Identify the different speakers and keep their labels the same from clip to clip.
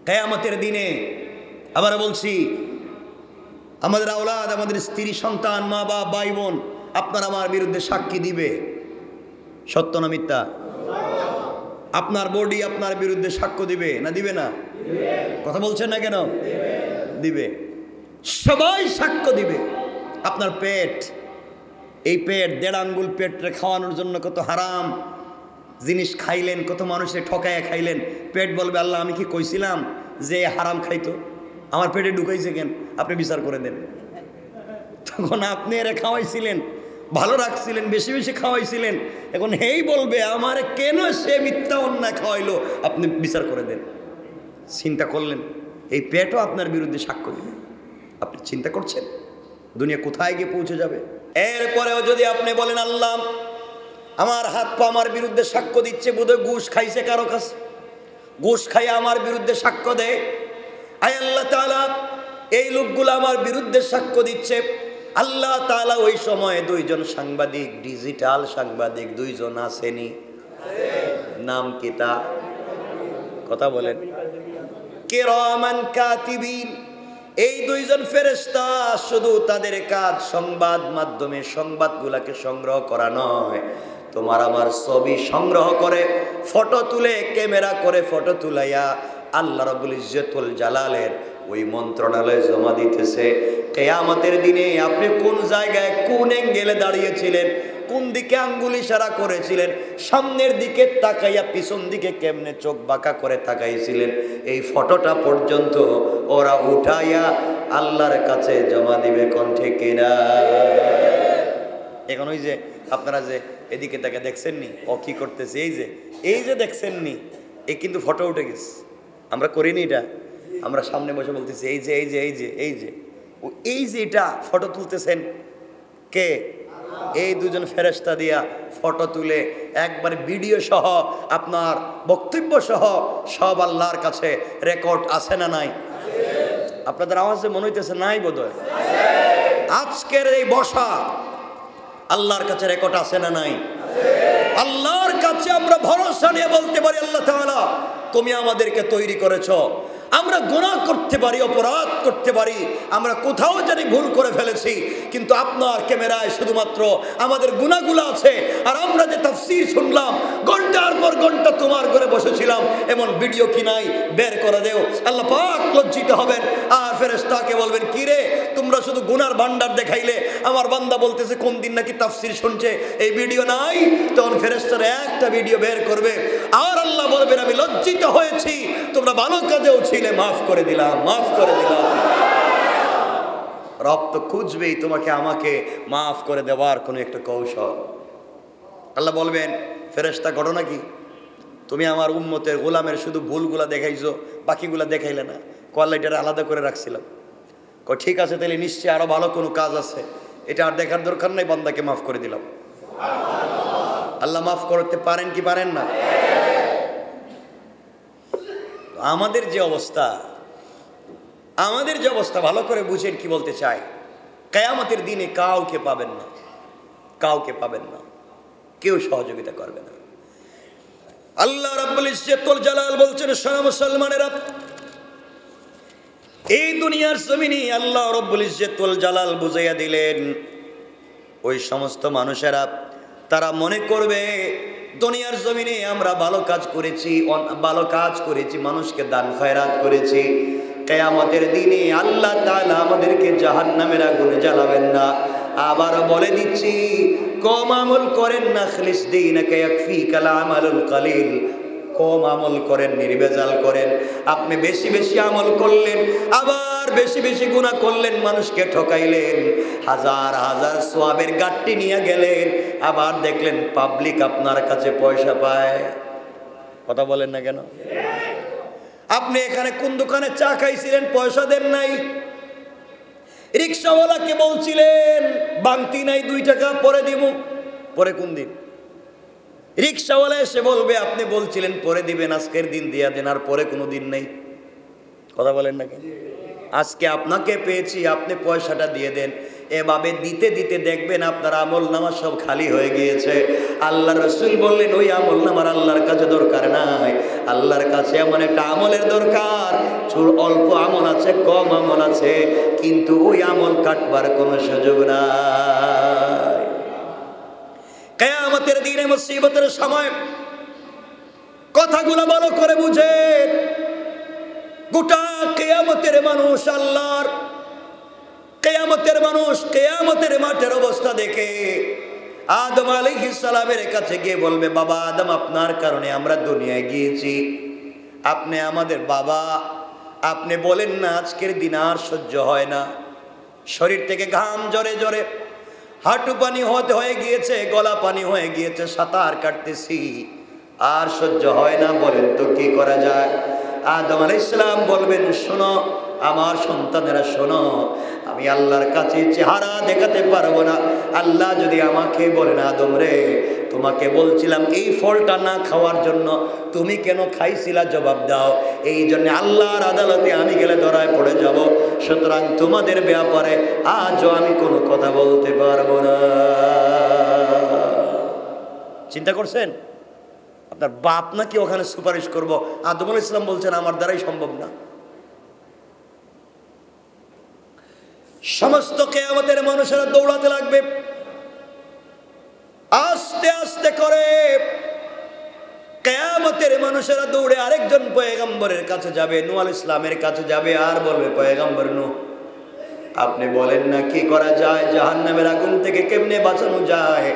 Speaker 1: কিয়ামতের দিনে আবার বলছি, আমাদের আওলাদ, আমাদের স্ত্রী সন্তান, মা বাপ, ভাই বোন আপনার আমার বিরুদ্ধে সাক্ষী দিবে। সত্য না মিথ্যা? আপনার বডি আপনার বিরুদ্ধে সাক্ষ্য দিবে না দিবে না? কথা বলছেন না কেন? দিবে। সবাই সাক্ষ্য দিবে। আপনার পেট, এই পেট 1.5 আঙ্গুল পেটে খাওয়ানোর জন্য কত হারাম জিনিস খাইলেন, কত মানুষের ঠকাইয়া খাইলেন। পেট বলবে, আল্লাহ আমি কি কইছিলাম যে হারাম খাইতো? আমার পেটে ঢুকাইছে কেন? আপনি বিচার করে দেন। তখন আপনি এরা খাওয়াইছিলেন, ভালো রাখছিলেন, বেশি বেশি খাওয়াইছিলেন, এখন হেই বলবে আমার কেন সে মিথ্যা অন্যায় খাওয়াইলো? আপনি বিচার করে দেন। চিন্তা করলেন এই পেটও আপনার বিরুদ্ধে সাক্ষ্য দিবে। আপনি চিন্তা করছেন দুনিয়া কোথায় গিয়ে পৌঁছে যাবে? এরপরেও যদি আপনি বলেন আল্লাহ আমার হাত পা আমার বিরুদ্ধে সাক্ষ্য দিচ্ছে, বোধহয় ঘুষ খাইছে কারো কাছে, ঘুষ খাইয়ে আমার বিরুদ্ধে সাক্ষ্য দেয়। আয় আল্লাহ তাআলা এই লোকগুলো আমার বিরুদ্ধে সাক্ষ্য দিচ্ছে। আল্লাহ তাআলা ওই সময়ে 2 জন সাংবাদিক, ডিজিটাল সাংবাদিক 2 জন আসেনি? নাম কি তা? কথা বলেন। কিরামান কাতিবিন। এই 2 জন ফেরেশতা শুধু তাদের কাজ সংবাদ মাধ্যমে সংবাদগুলোকে সংগ্রহ করা নয়, তোমার আমার ছবি সংগ্রহ করে, ফটো তুলে, ক্যামেরা করে ফটো তুলাইয়া আল্লাহ রাব্বুল ইজ্জতুল জালালের ওই মন্ত্রণালয়ে জমা দিতেছে। কিয়ামতের দিনে আপনি কোন জায়গায় কোন অ্যাঙ্গেলে দাঁড়িয়েছিলেন, কোন দিকে আঙ্গুল ইশারা করেছিলেন, সামনের দিকে তাকাইয়া পিছন দিকে কেমনে চোখ বাঁকা করে তাকাইছিলেন, এই ফটোটা পর্যন্ত ওরা উঠাইয়া আল্লাহর কাছে জমা দিবে। কোন ঠিক কিনা? এখন ওই যে আপনারা যে এদিকে তাকে দেখছেন নি ও কি করতেছে, এই যে দেখছেন নি, এই কিন্তু ফটো উঠে গেছে। আমরা করিনি এটা, আমরা সামনে বসে বলতেছি এই যে এটা ফটো তুলতেছেন কে? এই 2 জন ফেরেশতা দিয়া ফটো তুলে একবার ভিডিও সহ আপনার বক্তব্য সহ সব আল্লাহর কাছে রেকর্ড আছে না নাই? আপনাদের আওয়াজে মনে হইতেছে নাই বোধহয়। আজকের এই বসা আল্লাহর কাছে রেকর্ড আছে না নাই? আল্লাহর কাছে আমরা ভরসা নিয়ে বলতে পারি আল্লাহ তাআলা তুমি আমাদেরকে তৈরি করেছো। আমরা গুনাহ করতে পারি, অপরাধ করতে পারি, আমরা কোথাও জানি ভুল করে ফেলেছি, কিন্তু আপনার ক্যামেরায় শুধুমাত্র আমাদের গুনাহগুলো আছে। আর আমরা যে তাফসীর শুনলাম, ঘন্টার পর ঘন্টা তোমার ঘরে বসেছিলাম, এমন ভিডিও কি নাই? বের করে দেও। আল্লাহ পাক লজ্জিত হবেন আর ফেরেশতাকে বলবেন কি রে তোমরা শুধু গুনার ভান্ডার দেখাইলে, আমার বান্দা বলতেছে কোন দিন নাকি তাফসীর শুনছে, এই ভিডিও নাই। তখন ফেরেশতারা একটা ভিডিও বের করবে আর আল্লাহ বলবেন আমি লজ্জিত হয়েছি, তোমরা ভালো কাজেও ছিলে, মাফ করে দিলাম, মাফ করে দিলাম। রব তো খুঁজবেই তোমাকে আমাকে মাফ করে দেওয়ার কোনো একটা কৌশল। আল্লাহ বলবেন ফেরেশতা ঘটনা কি? তুমি আমার উম্মতের গোলামের শুধু ভুলগুলা দেখাইছো, বাকিগুলা দেখাইলে না। আল্লাহ এটা আলাদা করে রাখছিলাম। ঠিক আছে, তাহলে নিশ্চয়ই আরো ভালো কোনো কাজ আছে, এটা আর দেখার দরকার নাই, বান্দাকে মাফ করে দিলাম। আল্লাহ মাফ করতে পারেন কি পারেন না? আমাদের যে অবস্থা ভালো করে বুঝেন কি বলতে চাই। কিয়ামতের দিনে কাউকে পাবেন না, কেউ সহযোগিতা করবে না। আল্লাহ রাব্বুল ইজ্জতুল জালাল বলছেন মুসলমানেরা, এই দুনিয়ার জমিনে আল্লাহ রাব্বুল ইজ্জতুল জালাল বুঝাইয়া দিলেন ওই সমস্ত মানুষেরা তারা মনে করবে দুনিয়ার জমিনে আমরা ভালো কাজ করেছি, মানুষকে দান খয়রাত করেছি, কিয়ামতের দিনে আল্লাহ তাআলা আমাদেরকে জাহান্নামের আগুনে জ্বালাবেন না। আবার বলে দিচ্ছি কম আমল করেন না, খালিস দীনাকা ইয়াকফিকাল আমালুল কালিল, কম আমল করেন, নির্ভেজাল করেন। আপনি বেশি বেশি আমল করলেন, আবার বেশি বেশি গুনাহ করলেন, মানুষকে ঠকাইলেন, হাজার হাজার সওয়াবের গাট্টি নিয়ে গেলেন, আবার দেখলেন পাবলিক আপনার কাছে পয়সা পায়। কথা বলেন না কেন? আপনি এখানে কোন দোকানে চা খাইছিলেন, পয়সা দেন নাই, রিকশাওয়ালাকে বলছিলেন বাংতি নাই 2 টাকা পরে দিব, পরে কোন দিন? রিকশাওয়ালা এসে বলবে আপনি বলছিলেন পরে দিবেন, আজকের দিন দিয়া দেন, আর পরে কোনো দিন নেই। কথা বলেন না কেন? আজকে আপনাকে পেয়েছি, আপনি পয়সাটা দিয়ে দেন। এভাবে দিতে দিতে দেখবেন আপনার আমল নামা সব খালি হয়ে গিয়েছে। আল্লাহ রাসূল বললেন ওই আমল নামার আল্লাহর কাছে দরকার নাই, আল্লাহর কাছে এমন একটা আমলের দরকার প্রচুর অল্প আমল আছে, কম আমল আছে, কিন্তু ওই আমল কাটবার কোনো সুযোগ নাই। কিয়ামতের দিনে মুসিবতের সময় কথাগুলো ভালো করে বুঝে। গোটা কিয়ামতের মানুষ আল্লাহর, কিয়ামতের মানুষ কিয়ামতের মাঠের অবস্থা দেখে আদম আলাইহিস সালামের কাছে গিয়ে বলবে, বাবা আদম, আপনার কারণে আমরা দুনিয়ায় গিয়েছি, আপনি আমাদের বাবা, আপনি বলেন না আজকের দিন আর সহ্য হয় না, শরীর থেকে ঘাম জরে জরে হাঁটু পানি হয়ে গিয়েছে, গলা পানি হয়ে গিয়েছে, সাঁতার কাটতেছি, আর সহ্য হয় না, বলেন তো কি করা যায়? আদম আলাইহিস সালাম বলবেন, শোনো আমার সন্তানেরা, শোনো, আমি আল্লাহর কাছে চেহারা দেখাতে পারবো না। আল্লাহ যদি আমাকে বলেন, আদম রে, তোমাকে বলছিলাম এই ফলটা না খাওয়ার জন্য, তুমি কেন খাইছিলা? জবাব দাও। এই জন্য আল্লাহর আদালতে আমি গেলে ধরায় পড়ে যাব, সুতরাং তোমাদের ব্যাপারে আজও আমি কোনো কথা বলতে পারবো না। চিন্তা করছেন? আপনার বাপ নাকি ওখানে সুপারিশ করব? আদম আলাইহিস সালাম বলছেন আমার দ্বারাই সম্ভব না। সমস্ত কিয়ামতের মানুষেরা দৌড়াতে লাগবে, আস্তে আস্তে করে কিয়ামতের মানুষেরা দৌড়ে আরেকজন পয়গম্বরের কাছে যাবে, নূহ আলাইহিস সালামের কাছে যাবে, আর বলবে, পয়গম্বর নূহ, আপনি বলেন না কি করা যায়, জাহান্নামের আগুন থেকে কেমনে বাঁচানো যায়?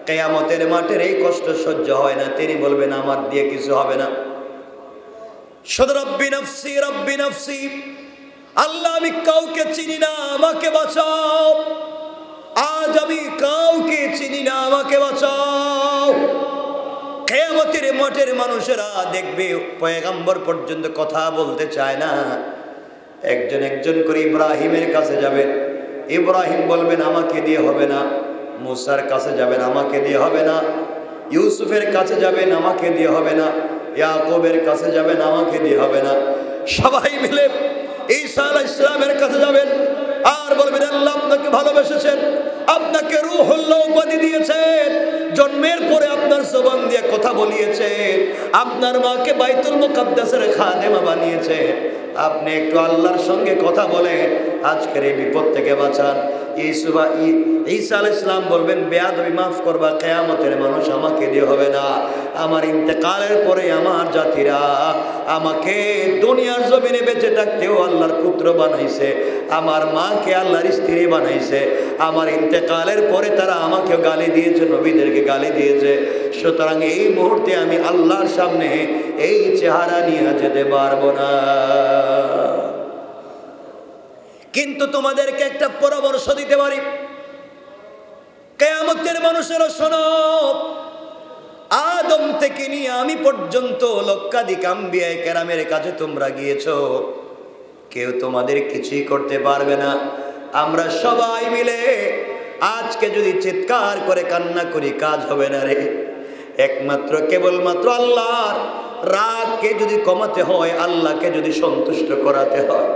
Speaker 1: কিয়ামতের মাঠের এই কষ্ট সহ্য হয় না। তিনি বলবেন, আমার দিয়ে কিছু হবে না, শুধু রব্বি নফসি রব্বি নফসি, আল্লাহ আমি কাউকে চিনি না, আমাকে বাঁচাও, আজ আমি কাউকে চিনি না, আমাকে বাঁচাও। কিয়ামতের মাঠের মানুষেরা দেখবে পয়গম্বর পর্যন্ত কথা বলতে চায় না, একজন একজন করে ইব্রাহিমের কাছে যাবে, ইব্রাহিম বলবেন আমাকে দিয়ে হবে না, মুসার কাছে যাবেন, আমাকে দিয়ে হবে না, ইউসুফের কাছে যাবেন, আমাকে দিয়ে হবে না, ইয়াকুবের কাছে যাবেন, আমাকে দিয়ে হবে না, সবাই মিলে ঈসা আলাইহিস সালামের কাছে যাবেন, আর বলবেন আল্লাহ আপনাকে ভালোবেসেছেন, আপনাকে রূহুল্লাহ উপাধি দিয়েছেন, জন্মের পরে আপনার জবান দিয়ে কথা বলিয়েছেন, আপনার মাকে বাইতুল মুকাদ্দাসের খাদেমা বানিয়েছে, আপনি একটু আল্লাহর সঙ্গে কথা বলেন, আজকের এই বিপদ থেকে বাঁচান। ঈসা আলাইহিস সালাম বলবেন, বেয়াদবি মাফ করবা, কিয়ামতের মানুষ আমাকে দিয়ে হবে না, আমার ইন্তেকালের পরে আমার জাতিরা আমাকে দুনিয়ার জমিনে বেঁচে থাকতেও আল্লাহর পুত্র বানাইছে, আমার মাকে আল্লাহর স্ত্রী বানাইছে, আমার ইন্তেকালের পরে তারা আমাকে গালি দিয়েছে, নবীদেরকে গালি দিয়েছে, সুতরাং এই মুহূর্তে আমি আল্লাহর সামনে এই চেহারা নিয়ে যেতে পারবো না। কিন্তু তোমাদেরকে একটা পরামর্শ দিতে পারি, কিয়ামতের মানুষেরা শোনো, আদম থেকে নিয়ে আমি পর্যন্ত লক্ষাধিক আম্বিয়া কেরামের কাছে তোমরা গিয়েছো, কেউ তোমাদের কিছুই করতে পারবে না। আমরা সবাই মিলে আজকে যদি চিৎকার করে কান্না করি, কাজ হবে না রে। একমাত্র কেবলমাত্র আল্লাহর রাগকে যদি কমাতে হয়, আল্লাহকে যদি সন্তুষ্ট করাতে হয়,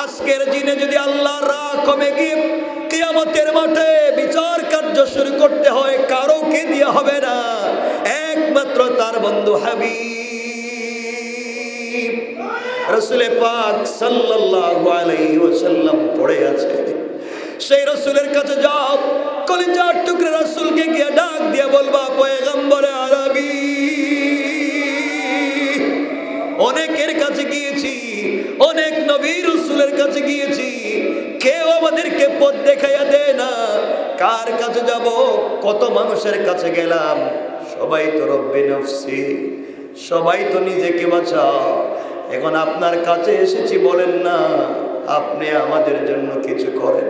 Speaker 1: আজকের দিনে যদি আল্লাহর রাগ কমে গিয়ে কিয়ামতের মাঠে বিচার কার্য শুরু করতে হয়, কারোকে দিয়ে হবে না, একমাত্র তার বন্ধু হাবিব রাসূল পাক সাল্লাল্লাহু আলাইহি ওয়াসাল্লাম পড়ে আছে, সেই রাসূলের কাছে যাও, কলিজার টুকরা রাসূলকে গিয়ে ডাক দিয়ে বলবা, পয়গম্বরে আরবি, অনেকের কাছে গিয়েছি, অনেক নবী রাসূলের কাছে গিয়েছি, কেউ আমাদেরকে পথ দেখাইয়া দেয় না, কার কাছে যাব? কত মানুষের কাছে গেলাম, সবাই তো রব্বি নফসি, সবাই তো নিজেকে বাঁচাও, এখন আপনার কাছে এসেছি, বলেন না আপনি আমাদের জন্য কিছু করেন।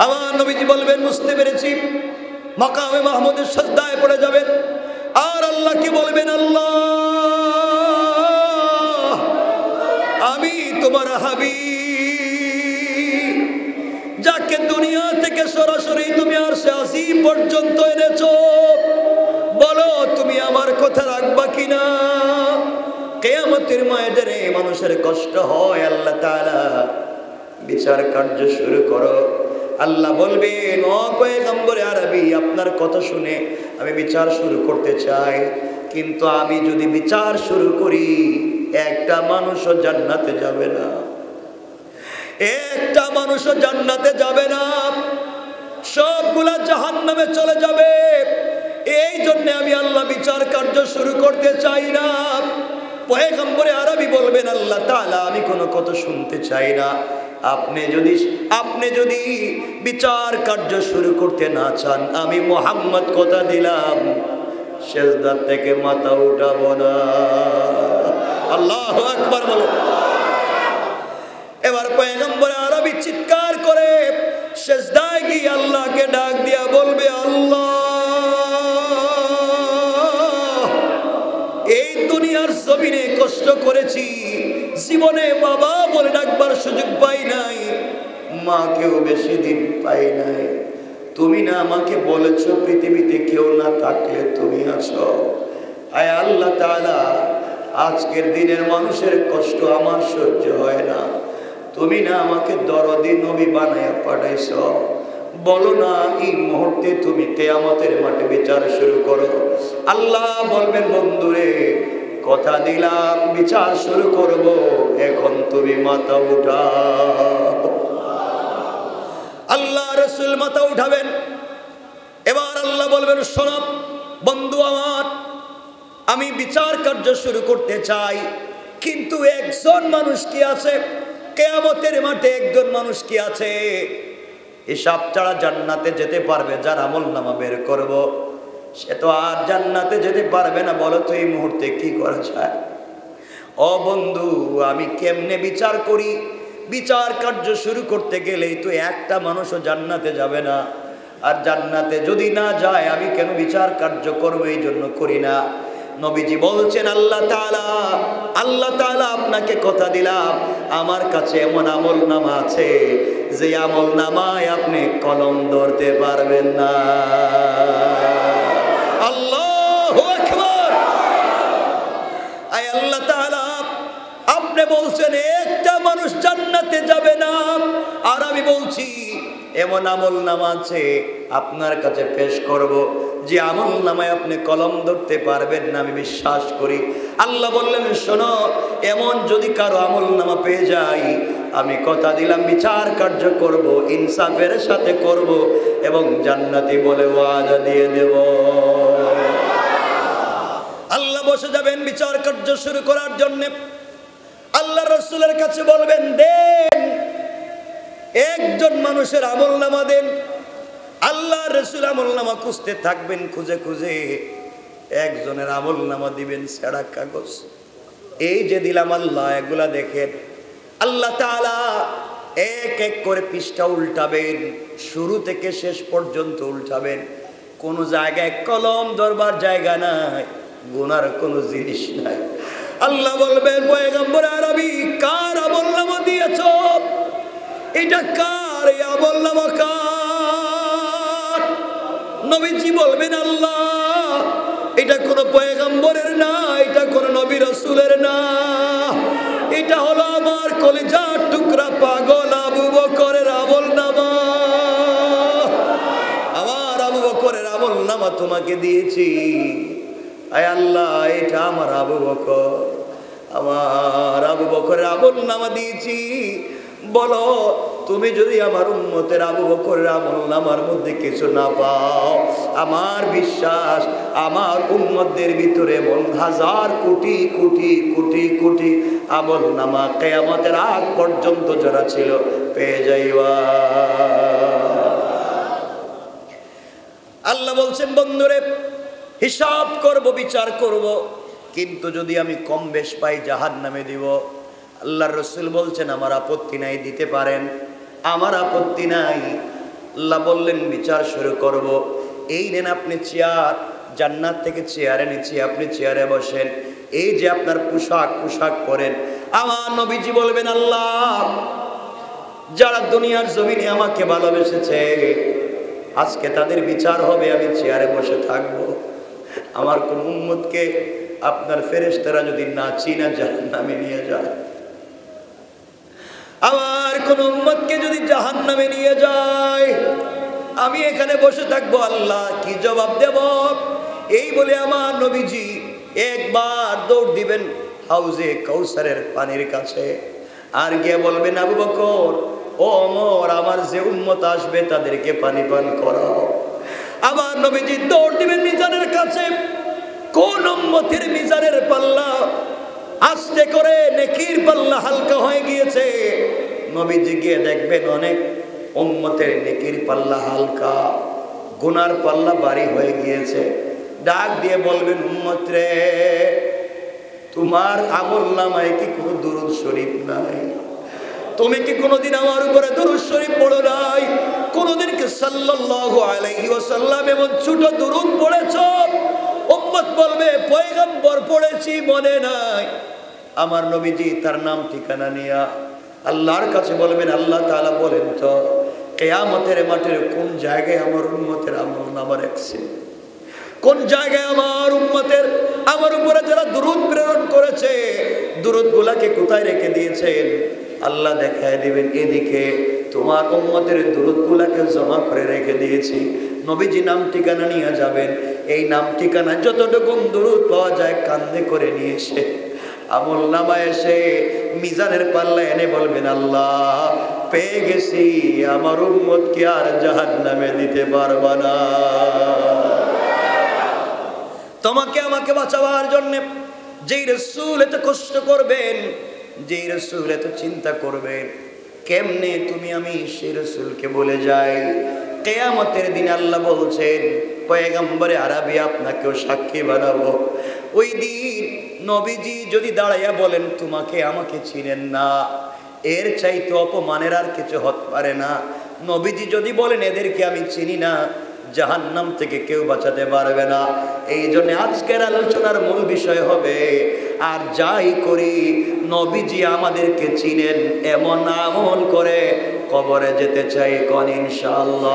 Speaker 1: আমার নবীজি বলবেন, বুঝতে পেরেছি, মাকামে মাহমুদের সাজদায় পড়ে যাবেন, আর আল্লাহ কি বলবেন, আল্লাহ আমি তোমার হাবিব, যাকে দুনিয়া থেকে সরাসরি তুমি আরশে আসীম পর্যন্ত এনেছো, বলো তুমি আমার কথা রাখবা কিনা? কিয়ামতের ময়দানে মানুষের কষ্ট হয়, আল্লাহ তাআলা বিচার কার্য শুরু করো। আল্লাহ বলবেন, ও পয়গম্বরে আরবি, আপনার কথা শুনে আমি বিচার শুরু করতে চাই, কিন্তু আমি যদি বিচার শুরু করি একটা মানুষও জান্নাতে যাবে না, একটা মানুষও জান্নাতে যাবে না, সবগুলা জাহান্নামে চলে যাবে। এই জন্য আমি আল্লাহ বিচার কার্য শুরু করতে চাই না। পয়গম্বরে আরবি বলবেন, আল্লাহ তাআলা আমি কোনো কথা শুনতে চাই না। আপনি যদি বিচার কার্য শুরু করতে না চান, আমি মুহাম্মদ কথা দিলাম সিজদা থেকে মাথা উঠাবো না। আল্লাহু আকবার বলো। এবার পয়গম্বর আরবি চিৎকার করে সিজদায় গিয়ে আল্লাহকে ডাক দিয়া বলবে, আল্লাহ এই দুনিয়ার জমিনে কষ্ট করেছি, জীবনে বাবা বলে ডাকবার সুযোগ পাই নাই, মাকেও বেশি দিন পাই নাই। তুমি না আমাকে বলেছো পৃথিবীতে কেউ না থাকলে তুমি আছো। আয় আল্লাহ তাআলা, আজকের দিনের মানুষের কষ্ট আমার সহ্য হয় না। তুমি না আমাকে দরদি নবী বানায়া পাঠাইছো, বলো না এই মুহূর্তে তুমি কিয়ামতের মাঠে বিচার শুরু করো। আল্লাহ বলবেন, বন্ধুরে কথা দিলাম বিচার শুরু করব, এখন তুমি মাথা উঠাও। আল্লাহ রাসূল মাথা উঠাবেন। এবার আল্লাহ বলবেন, শোনো বন্ধু আমার, আমি বিচার কার্য শুরু করতে চাই, কিন্তু একজন মানুষ কি আছে কিয়ামতের মাঠে? একজন মানুষ কি আছে হিসাব ছাড়া জান্নাতে যেতে পারবে? যার আমলনামা বের করব সে তো আর জান্নাতে যেতে পারবে না। বলো তো এই মুহূর্তে কি করা যায়? ও বন্ধু, আমি কেমনে বিচার করি? বিচার কার্য শুরু করতে গেলেই তো একটা মানুষও জান্নাতে যাবে না। আর জান্নাতে যদি না যায় আমি কেন বিচার কার্য করবো? এই জন্য করি না। নবীজি বলছেন, আল্লাহ তাআলা আপনাকে কথা দিলাম, আমার কাছে এমন আমলনামা আছে যে আমলনামায় আপনি কলম ধরতে পারবেন না। আল্লাহু আকবার। আয় আল্লাহ তাআলা, আপনি বলছেন একটা মানুষ জান্নাতে যাবে না, আর আমি বলছি এমন আমলনামা আছে আপনার কাছে পেশ করব যে আমলনামায় আপনি কলম ধরতে পারবেন না। আমি বিশ্বাস করি। আল্লাহ বললেন, শোনো, এমন যদি কারো আমলনামা পেয়ে যাই, আমি কথা দিলাম বিচার কার্য করব, ইনসাফের সাথে করব এবং জান্নাতি বলে ওয়াদা দিয়ে দেব। আল্লাহ বসে যাবেন বিচার কার্য শুরু করার জন্য। আল্লাহ রাসূলের কাছে বলবেন, দেন একজন মানুষের আমলনামা দেন। আল্লাহ রাসূল আমলনামা খুঁজতে থাকবেন, খুঁজে খুঁজে একজনের আমলনামা দিবেন ছেঁড়া কাগজ। এই যে দিলাম আল্লাহ, এগুলা দেখেন। আল্লাহ তাআলা এক এক করে পৃষ্ঠা উল্টাবেন, শুরু থেকে শেষ পর্যন্ত উল্টাবেন। কোন জায়গায় কলম ধরবার জায়গা নাই, গুনার কোনো জিনিস নাই। আল্লাহ বলবেন, পয়গম্বর আরবি কার আমলনামা দিয়েছো? এটা কার? এই আমলনামা কার? নবীজি বলবেন, আল্লাহ এটা কোন পয়গম্বরের না, এটা কোন নবী রাসূলের না, এটা হলো আমার কলিজার টুকরা পাগল আবু বকরের আমলনামা। আমার আবু বকরের আমলনামা তোমাকে দিয়েছি। আয় আল্লাহ, এটা আমার আবু বকর, আমার আবু বকরের আমলনামা দিয়েছি। বলো, তুমি যদি আমার উম্মতের আবু বকরের আমলনামার মধ্যে কিছু না পাও, আমার বিশ্বাস আমার উম্মতদের ভিতরে এমন হাজার কোটি কোটি কোটি কোটি আমলনামা কিয়ামতের আগ পর্যন্ত যারা ছিল পেয়ে যাইবা। আল্লাহ বলছেন, বন্ধুরে হিসাব করব, বিচার করব, কিন্তু যদি আমি কম বেশ পাই জাহান্নামে দিব। আল্লাহর রাসূল বলছেন, আমার আপত্তি নাই, দিতে পারেন, আমার আপত্তি নাই। আল্লাহ বললেন, বিচার শুরু করব। এই নেন আপনি চেয়ার, জান্নাত থেকে চেয়ার এনেছি, আপনি চেয়ারে বসেন। এই যে আপনার পোশাক পরেন। আমার নবীজি বলবেন, আল্লাহ যারা দুনিয়ার জমিনে আমাকে ভালোবেসেছে আজকে তাদের বিচার হবে, আমি চেয়ারে বসে থাকব। আমার কোন উম্মতকে আপনার ফেরেশতারা যদি না চিনা জাহান্নামে নিয়ে যায়, আমার কোন উম্মতকে যদি জাহান্নামে নিয়ে যায়, আমি এখানে বসে থাকবো। আল্লাহ কি জবাব দেব? এই বলে আমার নবীজি একবার দৌড় দিবেন হাউজে কাউসারের পানির কাছে। আর গিয়ে বলবেন, আবু বকর, ও ওমর, আমার যে উম্মত আসবে তাদেরকে পানি পান করাও। আবার নবীজি দৌড় দিবেন মিজানের কাছে। কোন উম্মতের মিজানের পাল্লা আস্তে করে নেকির পাল্লা হালকা হয়ে গিয়েছে, নবীজি গিয়ে দেখবেন অনেক উম্মতের নেকির পাল্লা হালকা, গুনার পাল্লা ভারী হয়ে গিয়েছে। ডাক দিয়ে বলবেন, উম্মত রে, তোমার আমলনামায় কি কোনো দুরূদ শরীফ নাই? তুমি কি কোনোদিন আমার উপরে দুরূদ শরীফ পড়ো নাই? কোনোদিন কি সাল্লাল্লাহু আলাইহি ওয়াসাল্লাম এমন ছোট দুরূদ পড়েছো? উম্মত বলবে, পয়গম্বর পড়েছি, মনে নাই। আমার নবীজি তার নাম ঠিকানা নিয়ে আল্লাহর কাছে বলবেন, আল্লাহ তাআলা বলেন তো, কিয়ামতের মাঠের কোন জায়গায় আমার উম্মতের আমলনামা রাখছে? কোন জায়গায় আমার উম্মতের আমার উপরে যারা দুরূদ প্রেরণ করেছে, দুরূদগুলাকে কোথায় রেখে দিয়েছেন? আল্লাহ দেখায় দিবেন, এদিকে তোমার উম্মতের দুরূদগুলাকে জমা করে রেখে দিয়েছি। নবীজি নাম ঠিকানা নিয়ে যাবেন। এই নাম ঠিকানা যতটুকু দুরূদ পাওয়া যায় কান্দে করে নিয়ে এসে আমলনামা এসে মিজানের পাল্লা এনে বলবেন, আল্লাহ পেয়ে গেছি, আমার উম্মতকে আর জাহান্নামে দিতে পারবা না। তোমাকে আমাকে বাঁচাবার জন্য যেই রাসূল এত কষ্ট করবেন, যেই রাসূল এত চিন্তা করবেন, কেমনে তুমি আমি সেই রাসূলকে বলে যাই? কিয়ামতের দিন আল্লাহ বলছেন, পয়গম্বরে আরবি আপনাকেও সাক্ষী বানাবো। ওই দিন নবীজি যদি দাঁড়াইয়া বলেন, তোমাকে আমাকে চিনেন না, এর চাইতে অপমানের আর কিছু হতে পারে না। নবীজি যদি বলেন, এদেরকে আমি চিনি না, জাহান্নাম থেকে কেউ বাঁচাতে পারবে না। এই জন্য আজকের আলোচনার মূল বিষয় হবে, আর যাই করি নবীজি আমাদেরকে চিনেন এমন আমল করে কবরে যেতে চাই, কোন ইনশাআল্লাহ।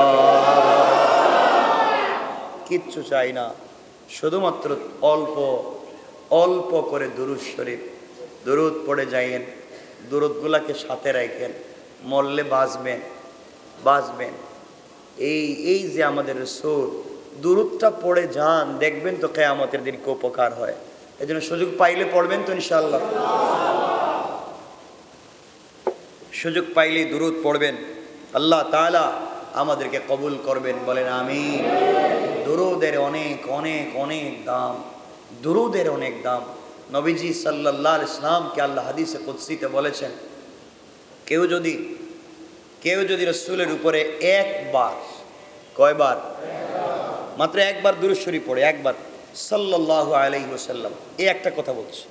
Speaker 1: কিচ্ছু চাই না, শুধুমাত্র অল্প অল্প করে দুরূদ শরীফ, দুরূদ পড়ে যাইয়েন, দুরূদগুলাকে সাথে রাখেন, মরলে বাঁচবেন বাঁচবেন। এই যে আমাদের রাসূল, দুরূদটা পড়ে যান, দেখবেন তো কিয়ামতের দিন কি উপকার হয়। এই জন্য সুযোগ পাইলে পড়বেন তো ইনশাআল্লাহ, সুযোগ পাইলেই দুরূদ পড়বেন। আল্লাহ তাআলা আমাদেরকে কবুল করবেন, বলেন আমিন। দুরূদের অনেক অনেক অনেক দাম, দুরূদের অনেক দাম। নবীজি সাল্লাল্লাহু আলাইহি ওয়াসাল্লামকে আল্লাহ হাদিসে কুদসিতে বলেছেন, কেউ যদি রাসূলের উপরে একবার, কয়বার? মাত্র একবার দুরূদ শরীফ পড়ে, একবার সাল্লাল্লাহু আলাইহি ওয়াসাল্লাম, এই একটা কথা বলছে,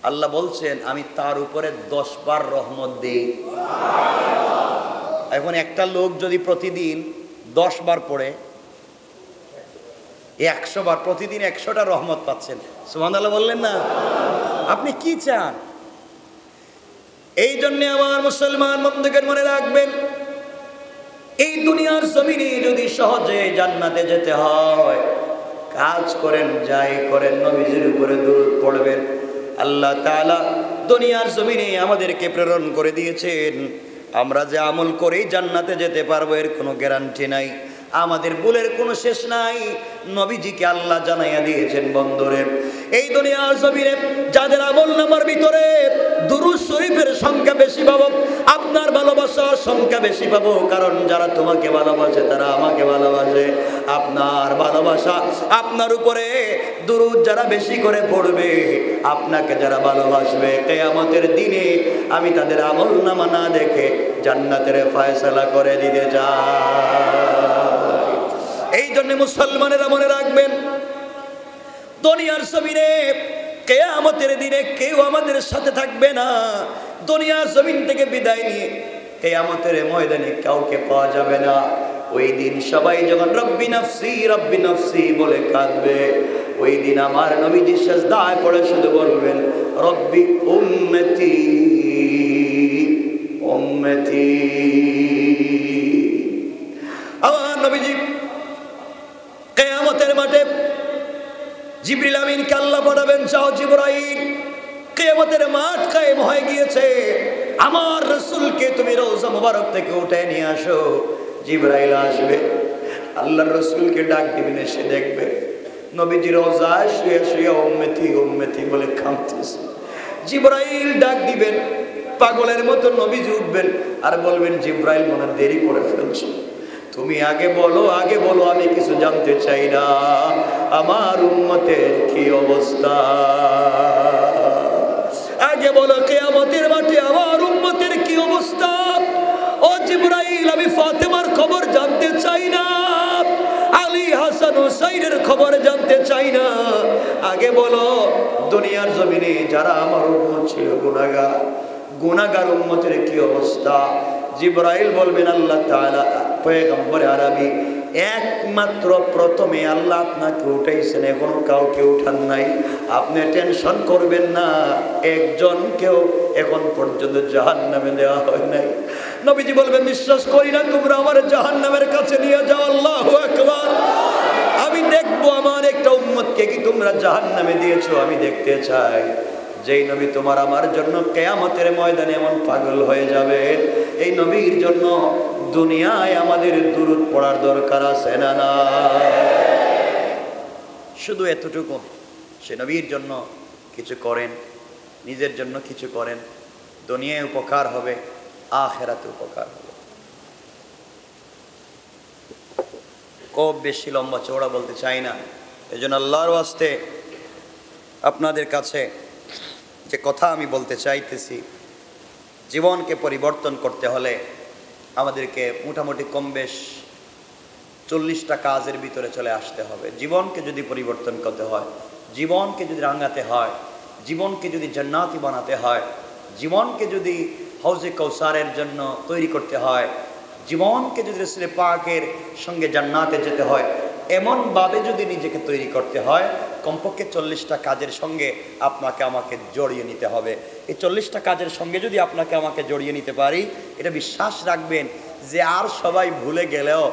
Speaker 1: আল্লাহ বলছেন আমি তার উপরে 10 বার রহমত দেই। এখন একটা লোক যদি প্রতিদিন 10 বার পড়ে, 100 বার, প্রতিদিন 100টা রহমত পাচ্ছেন। সুবহানাল্লাহ বললেন না? আপনি কি চান? এই জন্য আমার মুসলমান বন্ধুকে মনে রাখবেন, এই দুনিয়ার জমিনে যদি সহজে জান্নাতে যেতে হয়, কাজ করেন, যাই করেন, নবীজির উপরে দুরূদ পড়বেন। আল্লাহ তাআলা দুনিয়ার জমিনে আমাদেরকে প্রেরণ করে দিয়েছেন, আমরা যে আমল করেই জান্নাতে যেতে পারবো এর কোনো গ্যারান্টি নাই, আমাদের ভুলের কোনো শেষ নাই। নবীজিকে আল্লাহ জানাইয়া দিয়েছেন, বন্ধুরে, এই দুনিয়ার জমিনে যাদের আমলনামার ভিতরে দুরূদ শরীফের সংখ্যা বেশি পাবো, আপনার ভালোবাসার সংখ্যা বেশি পাবো, কারণ যারা তোমাকে ভালোবাসে তারা আমাকে ভালোবাসে। আপনার ভালোবাসা, আপনার উপরে দুরূদ যারা বেশি করে পড়বে, আপনাকে যারা ভালোবাসবে, কিয়ামতের দিনে আমি তাদের আমলনামা না দেখে জান্নাতের ফয়সালা করে দিতে চাই। এই জন্য মুসলমানেরা মনে রাখবেন, দুনিয়ার জমিনে কিয়ামতের দিনে কেউ আমাদের সাথে থাকবে না। দুনিয়ার জমিন থেকে বিদায় নিয়ে কিয়ামতের ময়দানে কাউকে পাওয়া যাবে না। ওই দিন সবাই যখন রব্বি নাফসি বলে কাঁদবে, ওই দিন আমার নবীজি সিজদায় পড়ে শুধু বলবেন, রব্বি উম্মতি উম্মতি। আমার নবীজি কিয়ামতের মাঠে জিবরিল আমিনকে আল্লাহ পাঠাবেন, যাও জিবরাইল, কিয়ামতের মাঠ কায়েম হয়ে গিয়েছে, আমার রাসূলকে তুমি রওজা মুবারক থেকে উঠে নিয়ে আসো। জিবরাইল আসবে, আল্লাহর রাসূলকে ডাক দিবেন, এসে দেখবে নবীজি রওজায় শুয়ে শুয়ে উম্মতি উম্মতি বলে কাঁদতেছে। জিবরাইল ডাক দিবেন, পাগলের মতো নবীজি উঠবেন আর বলবেন, জিবরাইল মনে দেরি করে ফেলছো, তুমি আগে বলো, আগে বলো, আমি কিছু জানতে চাই না, আমার উম্মতের কি অবস্থা, আগে বলো কিয়ামতের মাঠে আমার উম্মতের কি অবস্থা। ও জিবরাইল, আমি ফাতেমার খবর জানতে চাই না, আলী হাসান হুসাইনের খবর জানতে চাই না, আগে বলো দুনিয়ার জমিনে যারা আমার উম্মত ছিল গুনাহগার উম্মতের কি অবস্থা। জিবরাইল বলবেন, আল্লাহ তাআলা পয়গম্বর আরবি একমাত্র প্রথমে আল্লাহ আপনাকে উঠাইছেন, এখনো কাউকে উঠান নাই, আপনি টেনশন করবেন না, একজনকেও এখন পর্যন্ত জাহান্নামে দেওয়া হয় নাই। নবীজি বলবেন, বিশ্বাস করি না, তোমরা আমার জাহান্নামের কাছে নিয়ে যাও, আল্লাহু আকবার, আমি দেখবো আমার একটা উম্মতকে কি তোমরা জাহান্নামে দিয়েছো, আমি দেখতে চাই। যেই নবী তোমার আমার জন্য কিয়ামতের ময়দানে এমন পাগল হয়ে যাবে, এই নবীর জন্য দুনিয়ায় আমাদের দুরূদ পড়ার দরকার আছে না না? শুধু এতটুকু, সে নবীর জন্য কিছু করেন, নিজের জন্য কিছু করেন, দুনিয়ায় উপকার হবে, আখিরাতে উপকার হবে। খুব বেশি লম্বা চওড়া বলতে চাই না, এজন্য আল্লাহর ওয়াস্তে আপনাদের কাছে যে কথা আমি বলতে চাইতেছি, জীবনকে পরিবর্তন করতে হলে আমাদেরকে মোটামুটি কম বেশ 40টা কাজের ভিতরে চলে আসতে হবে। জীবনকে যদি পরিবর্তন করতে হয়, জীবনকে যদি রাঙাতে হয়, জীবনকে যদি জান্নাতি বানাতে হয়, জীবনকে যদি হাউজে কাউসারের জন্য তৈরি করতে হয়, জীবনকে যদি রাসূল পাকের সঙ্গে জান্নাতে যেতে হয়, এমনভাবে যদি নিজেকে তৈরি করতে হয়, কমপক্ষে 40টা কাজের সঙ্গে আপনাকে আমাকে জড়িয়ে নিতে হবে। এই 40টা কাজের সঙ্গে যদি আপনাকে আমাকে জড়িয়ে নিতে পারি, এটা বিশ্বাস রাখবেন যে আর সবাই ভুলে গেলেও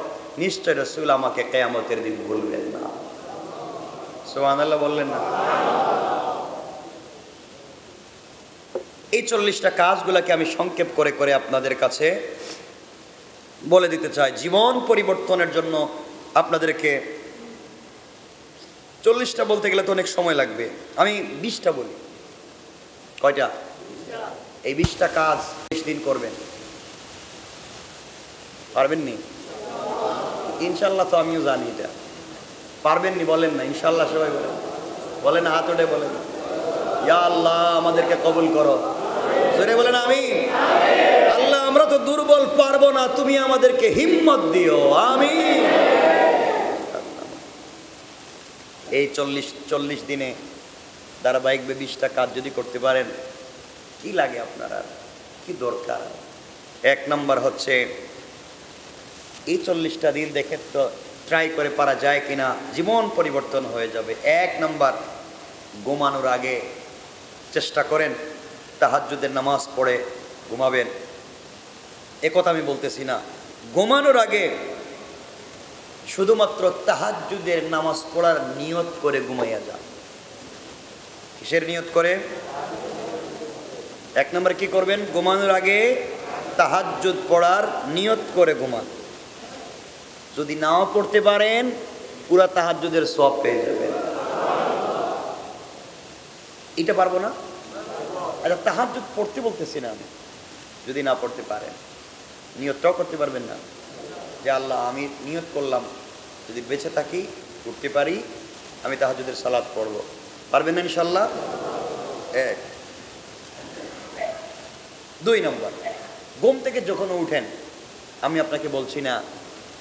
Speaker 1: নিশ্চয় রাসূল আমাকে কিয়ামতের দিন ভুলবেন না। সুবহানাল্লাহ বললেন না? এই 40টা কাজগুলোকে আমি সংক্ষেপ করে করে আপনাদের কাছে বলে দিতে চাই। জীবন পরিবর্তনের জন্য আপনাদেরকে 40টা বলতে গেলে তো অনেক সময় লাগবে, আমি 20টা বলি। কয়টা? এই 20টা কাজ 20 দিন করবেন, পারবেননি? ইনশাল্লাহ তো আমিও জানি এটা পারবেননি, বলেন না ইনশাল্লাহ, সবাই বলেন, বলেন হাত ওঠে বলেন, ইয়া আল্লাহ আমাদেরকে কবুল করো, জোরে বলেন আমিন। আল্লাহ আমরা তো দুর্বল, পারবো না, তুমি আমাদেরকে হিম্মত দিও, আমিন। এই 40 দিনে ধারাবাহিকভাবে 20টা কাজ যদি করতে পারেন, কি লাগে আপনারা, কি দরকার? 1 নম্বর হচ্ছে এই 40টা দিন দেখে তো ট্রাই করে পারা যায় কিনা জীবন পরিবর্তন হয়ে যাবে। 1 নম্বর, ঘুমানোর আগে চেষ্টা করেন তাহাজ্জুদের নামাজ পড়ে ঘুমাবেন। একথা আমি বলতেছি না, ঘুমানোর আগে শুধুমাত্র তাহাজ্জুদের নামাজ পড়ার নিয়ত করে ঘুমাইয়া যান। কিসের নিয়ত করে? 1 নম্বর কি করবেন? ঘুমানোর আগে তাহাজ্জুদ পড়ার নিয়ত করে ঘুমান। যদি নাও পড়তে পারেন, পুরা তাহাজ্জুদের সওয়াব পেয়ে যাবেন। এটা পারবো না? আচ্ছা, তাহাজ্জুদ পড়তে বলতেছি না আমি, যদি না পড়তে পারেন নিয়তটাও করতে পারবেন না যে আল্লাহ আমি নিয়ত করলাম যদি বেঁচে থাকি, উঠতে পারি, আমি তাহাজ্জুদের সালাত পড়ব, পারবেন না ইনশাল্লাহ? 1। 2 নম্বর, ঘুম থেকে যখন উঠেন, আমি আপনাকে বলছি না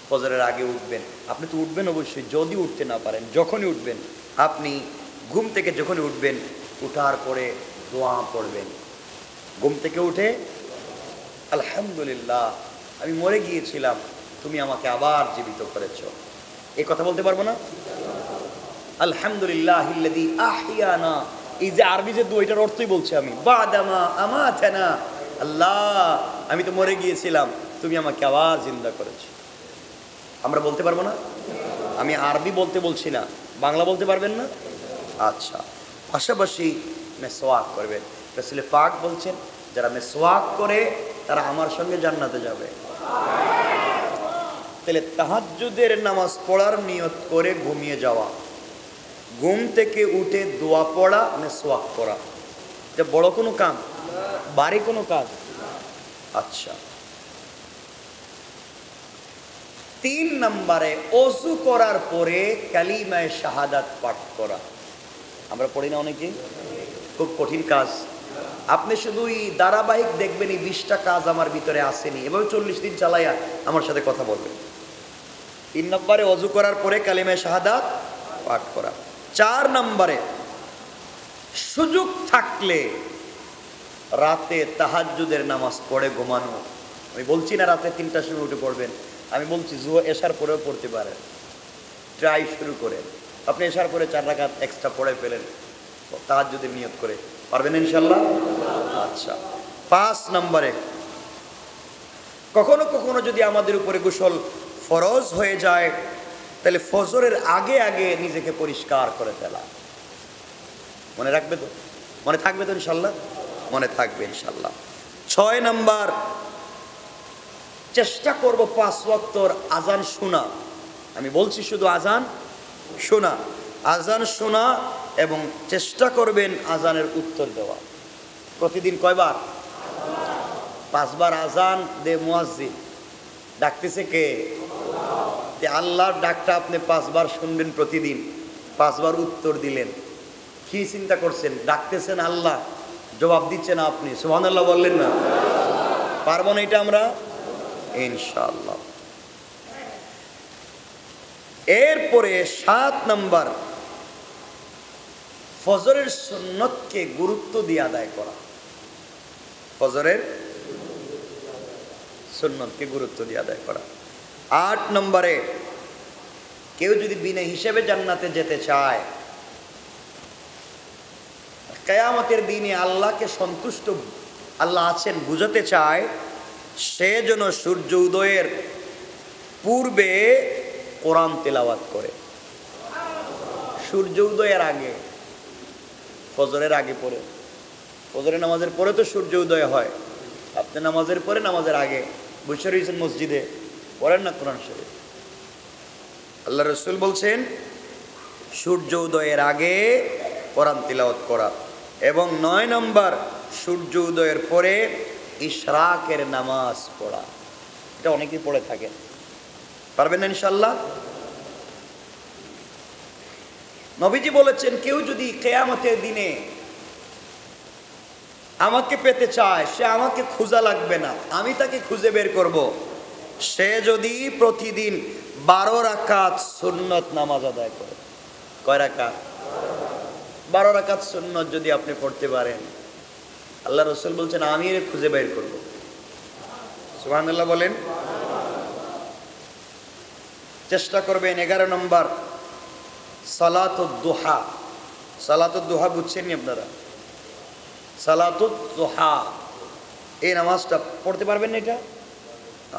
Speaker 1: ফজরের আগে উঠবেন, আপনি তো উঠবেন অবশ্যই, যদি উঠতে না পারেন যখনই উঠবেন, আপনি ঘুম থেকে যখনই উঠবেন, উঠার পরে দোয়া পড়বেন। ঘুম থেকে উঠে আলহামদুলিল্লাহ আমি মরে গিয়েছিলাম, তুমি আমাকে আবার জীবিত করেছো, এই কথা বলতে পারবো না? আলহামদুলিল্লাহিল্লাযী আহইয়ানা, এই যে আরবি যে দুইটার অর্থই বলছি আমি, বাদামা আমাতানা, আল্লাহ আমি তো মরে গিয়েছিলাম, তুমি আমাকে আবার জিন্দা করেছো। আমরা বলতে পারবো না? আমি আরবি বলতে বলছি না, বাংলা বলতে পারবেন না? আচ্ছা, পাশাপাশি মেসওয়াক করবেন। রাসূল পাক বলছেন, যারা মেসওয়াক করে তারা আমার সঙ্গে জান্নাতে যাবে। তাহলে তাহাজ্জুদের নামাজ পড়ার নিয়ত করে ঘুমিয়ে যাওয়া, ঘুম থেকে উঠে দোয়া পড়া, মেসওয়াক করা, এটা বড় কোনো কাজ, বাড়ি কোনো কাজ। আচ্ছা, 3 নম্বরে ওযু করার পরে কালিমায়ে শাহাদাত পাঠ করা। আমরা পড়ি না অনেকে? খুব কঠিন কাজ। আপনি শুধুই ধারাবাহিক দেখবেন এই 20টা কাজ আমার ভিতরে আসেনি, এভাবে 40 দিন চালাইয়া আমার সাথে কথা বলবেন। 3 নম্বরে ওযু করার পরে কালিমায়ে শাহাদাত পাঠ করা। 4 নম্বরে সুযোগ থাকলে রাতে তাহাজ্জুদের নামাজ পড়ে ঘুমানো। আমি বলছি না রাতে 3টার সময় উঠে পড়বেন, আমি বলছি জুহর এশার পরেও পড়তে পারেন। ট্রাই শুরু করে আপনি এশার পরে 4 রাকাত এক্সট্রা পড়ে ফেলেন তাহাজ্জুদের নিয়ত করে, পারবেন ইনশাআল্লাহ? আচ্ছা, 5 নম্বরে কখনো কখনো যদি আমাদের উপরে গোসল ফরজ হয়ে যায় তাহলে ফজরের আগে আগে নিজেকে পরিষ্কার করে ফেলা। মনে রাখবে তো? মনে থাকবে তো ইনশাআল্লাহ? মনে থাকবে ইনশাআল্লাহ। 6 নম্বর, চেষ্টা করব 5 ওয়াক্তর আজান শোনা। আমি বলছি শুধু আজান শোনা, আজান শোনা, এবং চেষ্টা করবেন আজানের উত্তর দেওয়া। প্রতিদিন কয়বার? 5 বার আজান দে মুয়াজ্জিন। ডাকতেছে কে? আল্লাহর ডাকটা আপনি 5 বার শুনবেন প্রতিদিন, 5 বার উত্তর দিলেন। কি চিন্তা করছেন? ডাকতেছেন আল্লাহ, জবাব দিচ্ছেন আপনি। সুবহানাল্লাহ বললেন না? পারবো না এটা আমরা ইনশাআল্লাহ। এরপরে 7 নম্বর, ফজরের সুন্নতকে গুরুত্ব দিয়ে আদায় করা। ফজরের সুন্নতকে গুরুত্ব দিয়ে আদায় করা। 8 নম্বরে, কেউ যদি বিনা হিসেবে জান্নাতে যেতে চায়, কিয়ামতের দিনে আল্লাহকে সন্তুষ্ট আল্লাহ আছেন বুঝাতে চায়, সে যেন সূর্য উদয়ের পূর্বে কোরআন তেলাওয়াত করে। সূর্য উদয়ের আগে, ফজরের আগে পড়ে, ফজরের নামাজের পরে তো সূর্য উদয় হয়। আপনি নামাজের পরে, নামাজের আগে বসে রয়েছেন মসজিদে, পড়েন না কোরআন শরীফ। আল্লাহ রাসূল বলছেন সূর্য উদয়ের আগে কোরআন তিলাওয়াত করা। এবং 9 নম্বর, সূর্য উদয়ের পরে ইশরাকের নামাজ পড়া। এটা অনেকেই পড়ে থাকেন, পারবেন না ইনশাআল্লাহ? নবীজি বলেছেন কেউ যদি কিয়ামতের দিনে আমাকে পেতে চায়, সে আমাকে খোঁজা লাগবে না, আমি তাকে খুঁজে বের করব। সে যদি প্রতিদিন 12 রাকাত সুন্নত নামাজ আদায় করে। কয় রাকাত? 12 রাকাত সুন্নত যদি আপনি পড়তে পারেন, আল্লাহ রাসূল বলছেন আমি এর খুঁজে বের করব। সুবহানাল্লাহ বলেন। চেষ্টা করবেন। 11 নম্বর, সালাতুদ দুহা। সালাতুদ দুহা বুঝছেন নি আপনারা? সালাতুদ দুহা, এই নামাজটা পড়তে পারবেন না এটা?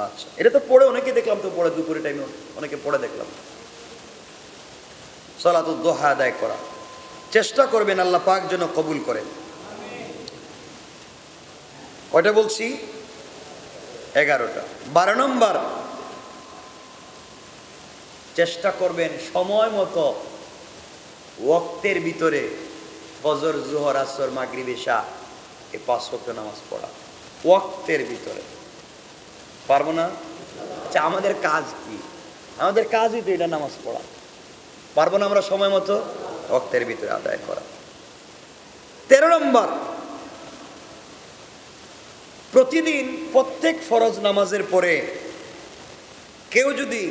Speaker 1: আচ্ছা, এটা তো পড়ে অনেকে দেখলাম, তো পড়ে দুপুরে টাইমে অনেকে পড়ে দেখলাম। সালাতুদ দুহা আদায় করা চেষ্টা করবেন, আল্লাহ পাক যেন কবুল করেন। কয়টা বলছি? 11টা। 12 নম্বর, চেষ্টা করবেন সময় মতো ওয়াক্তের ভিতরে ফজর, জোহর, আসর, মাগরিব, ইশা এই 5 ওয়াক্ত নামাজ পড়া ওয়াক্তের ভিতরে। পারবো না? আচ্ছা, আমাদের কাজ কি? আমাদের কাজই তো এটা, নামাজ পড়া। পারবো না আমরা সময় মতো ওয়াক্তের ভিতরে আদায় করা? 13 নম্বর, প্রতিদিন প্রত্যেক ফরজ নামাজের পরে কেউ যদি,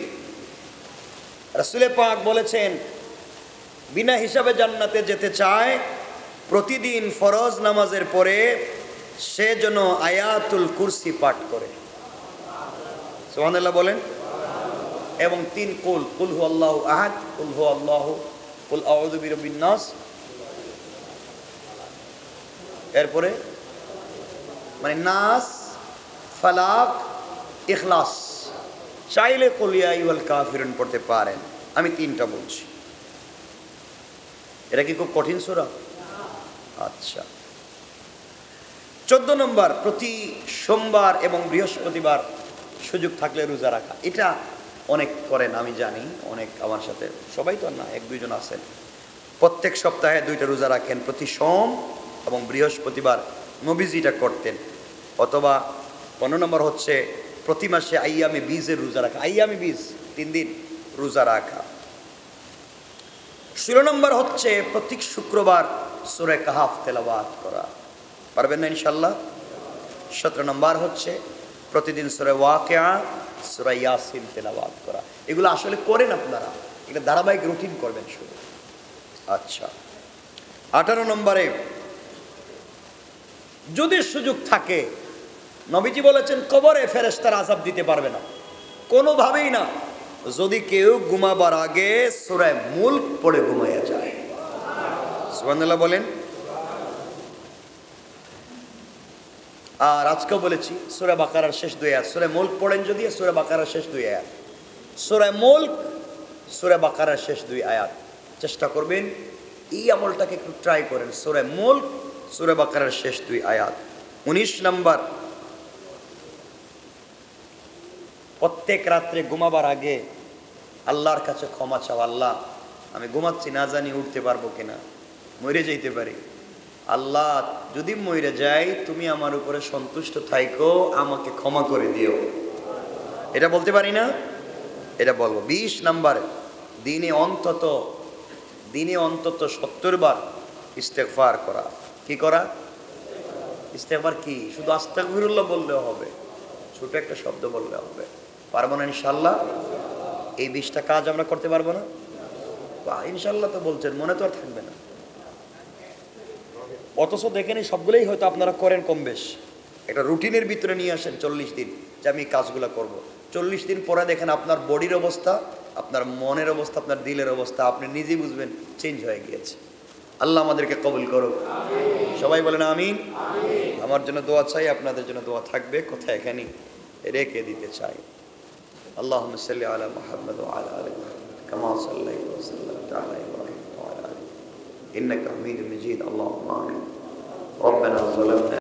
Speaker 1: রাসূল পাক বলেছেন বিনা হিসাবে জান্নাতে যেতে চায়, প্রতিদিন ফরজ নামাজের পরে সে যেন আয়াতুল কুরসি পাঠ করে। সুবহানাল্লাহ বলেন। এবং 3 কুল, কুল হুয়াল্লাহু আহাদ, কুল হুয়াল্লাহু, কুল আউযু বিরাব্বিন নাস, এরপরে মানে নাস, ফালাক, ইখলাস। চাইলে কুল ইয়া আইয়ুহাল কাফিরুন পড়তে পারেন। আমি 3টা বলছি। এটা কি খুব কঠিন সূরা? আচ্ছা। 14 নম্বর, প্রতি সোমবার এবং বৃহস্পতিবার সুযোগ থাকলে রোজা রাখা। এটা অনেক করেন আমি জানি, অনেক আমার সাথে, সবাই তো না, 1-2 জন আছেন। প্রত্যেক সপ্তাহে 2টা রোজা রাখেন, প্রতি সোম এবং বৃহস্পতিবার নবীজিটা করতেন। অথবা 15 নম্বর হচ্ছে প্রতি মাসে আইয়ামে বীজের রোজা রাখা, আইয়ামে বীজ 3 দিন রোজা রাখা। 16 নম্বর হচ্ছে প্রত্যেক শুক্রবার সূরা কাহাফ তেলাওয়াত করা, পারবেন না ইনশাআল্লাহ? 17 নম্বর হচ্ছে প্রতিদিন সূরা ওয়াকিয়া, সূরা ইয়াসিন তেলাওয়াত করা। এগুলো আসলে করেন আপনারা, এটা ধারাবাহিক রুটিন করবেন শুধু। আচ্ছা, 18 নম্বরে যদি সুযোগ থাকে, নবীজি বলেছেন কবরে ফেরেশতারা আযাব দিতে পারবে না, কোনোভাবেই না, যদি কেউ ঘুমাবার আগে সূরা মুলক পড়ে ঘুমায়া যায়। সুবহানাল্লাহ বলেন। আর আজকেও বলেছি সূরা বাকারার শেষ 2 আয়াত, সূরা মুলক পড়েন যদি, সূরা বাকারার শেষ 2 আয়াত, সূরা মুলক, সূরা বাকারার শেষ 2 আয়াত। চেষ্টা করবেন এই আমলটাকে একটু ট্রাই করেন, সূরা মুলক, সূরা বাকারার শেষ 2 আয়াত। 19 নম্বর, প্রত্যেক রাত্রে ঘুমাবার আগে আল্লাহর কাছে ক্ষমা চাও। আল্লাহ, আমি ঘুমাচ্ছি, না জানি উঠতে পারবো কিনা, মরে যাইতে পারি, আল্লাহ যদি মরে যাই তুমি আমার উপরে সন্তুষ্ট থাইকো, আমাকে ক্ষমা করে দিও। এটা বলতে পারি না? এটা বলবো। 20 নম্বর, দিনে অন্তত 70 বার ইস্তেগফার করা। কি করা? ইস্তেগফার কি শুধু আস্তাগফিরুল্লাহ বললেও হবে? ছোট একটা শব্দ বললে হবে। পারবো না ইনশাআল্লাহ? এই 20টা কাজ আমরা করতে পারবো না? ইনশাআল্লাহ তো বলছেন, মনে তো আর থাকবে না। অথচ দেখেন এই সবগুলোই হয়তো আপনারা করেন কম বেশ। একটা রুটিনের ভিতরে নিয়ে আসেন 40 দিন যে আমি এই কাজগুলো করব। 40 দিন পরে দেখেন আপনার বডির অবস্থা, আপনার মনের অবস্থা, আপনার দিলের অবস্থা আপনি নিজেই বুঝবেন চেঞ্জ হয়ে গিয়েছে। আল্লাহ আমাদেরকে কবুল করুক। সবাই বলেন আমিন। আমার জন্য দোয়া চাই, আপনাদের জন্য দোয়া থাকবে। কথা এখানেই রেখে দিতে চাই। আল্লাহুম্মা সাল্লি আলা মুহাম্মাদ ওয়া আলা আলি মুহাম্মাদ কামা সাল্লাইতা ওয়া সাল্লামতা আলা ইব্রাহিম ওয়া আলা আলি ইন্নাকা হামিদুম মাজিদ। আল্লাহুম্মা আমিন। রব্বানা যালামনা